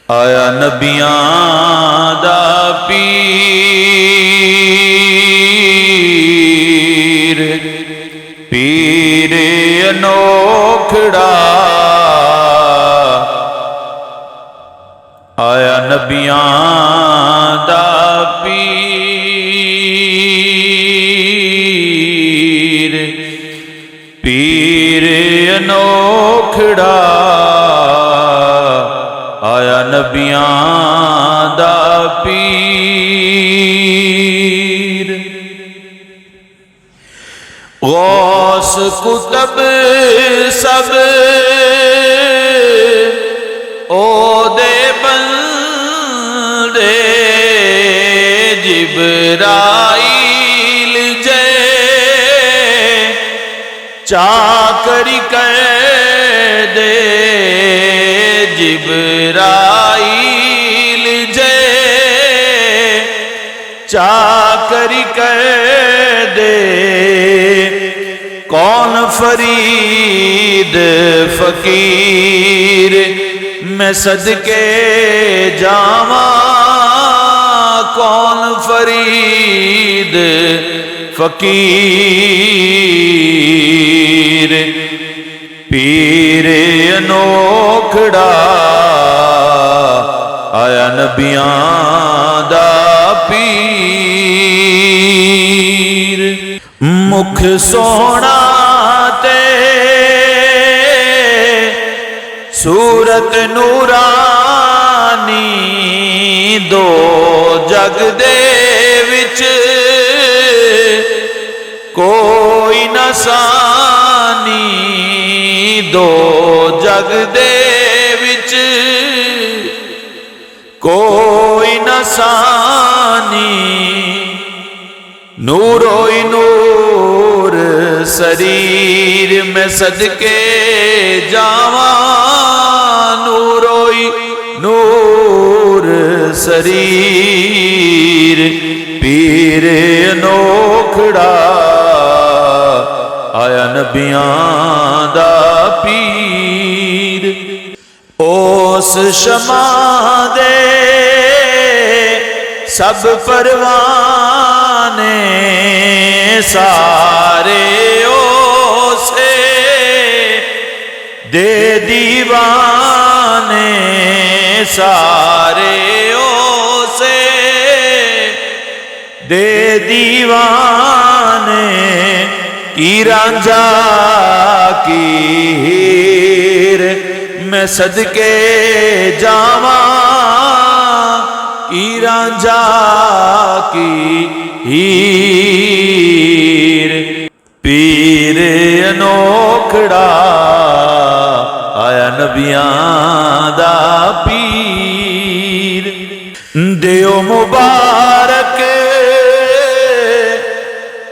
आया नबियां दा पीर, पीर अनोखड़ा। आया नबियां दा पीर, पीर अनोखड़ा। आया नबियां दा पीर। गौस कुतब सब ओदे बंदे, जिब्राइल जय चाकरी कर दे। जिब्राइल जय चाकरी कर दे। कौन फरीद फकीर मैं सदके जावा। कौन फरीद फकीर, पीर अनोखड़ा। आया नबियां दा पीर। मुख सोना ते सूरत नूरानी, दो जग दे विच कोई न सानी। दो जग दे विच कोई न सानी। नूरो ही नूर शरीर में सदके जावा। नूरो ही नूर शरीर, पीर अनोखड़ा। आया नबियां दा पीर। ओस शमा दे सब परवाने, सारे ओसे दे दीवाने। सारे ओसे दे दीवाने। की रांझा की हीर मैं सदके जावा। की रांझा की हीर, पीर अनोखड़ा। आया नबियां दा पीर। देओ मुबारक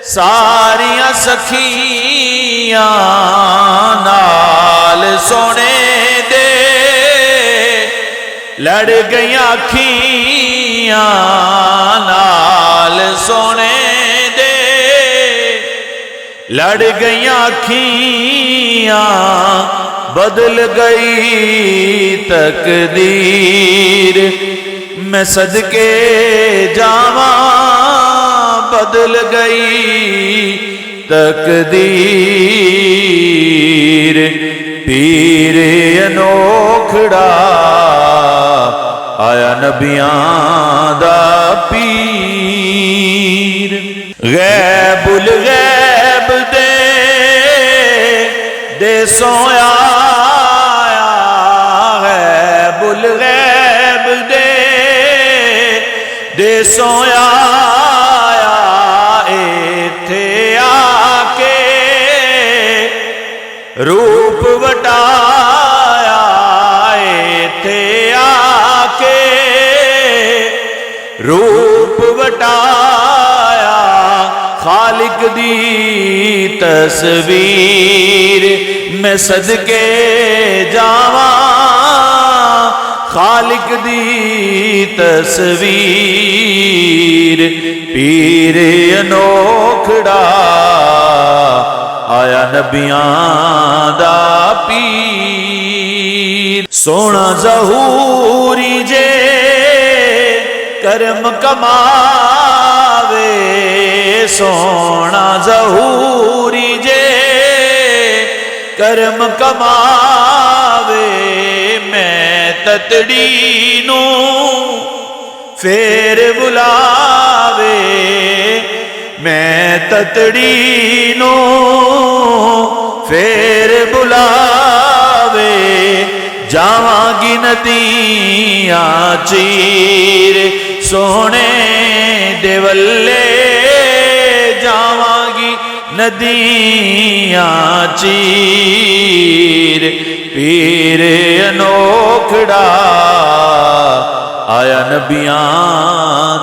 सारियां सखियां नाल सोने दे। लड़ गईयां अखियां नाल सोने दे। लड़ गईयां अखियां बदल गई तकदीर। मैं सदके जावा, बदल गई तकदीर। पीर अनोखड़ा। आया नबियां दा पीर। गैबुल गैब दे सोया। गैबुल गैब दे सोया। रूप वटाया इत्थे आके। रूप वटाया खालिक दी तस्वीर। मैं सदके जावा। खालिक दी तस्वीर, पीर अनोखड़ा। आया नबियां दा पीर। सोना ज़हूरी जे कर्म कमावे, सोना ज़हूरी जे कर्म कमावे, मैं ततड़ी नू फेर बुलावे, मैं ततड़ी नू फेर बुलावे, जावांगी नदियां चीर सोने दे वल्ले, जावांगी नदियां चीर। पीर अनोखड़ा आया नबियां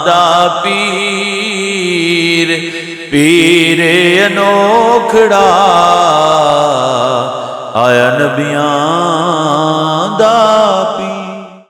दा पीर, पीर अनोखड़ा आया नबियां दा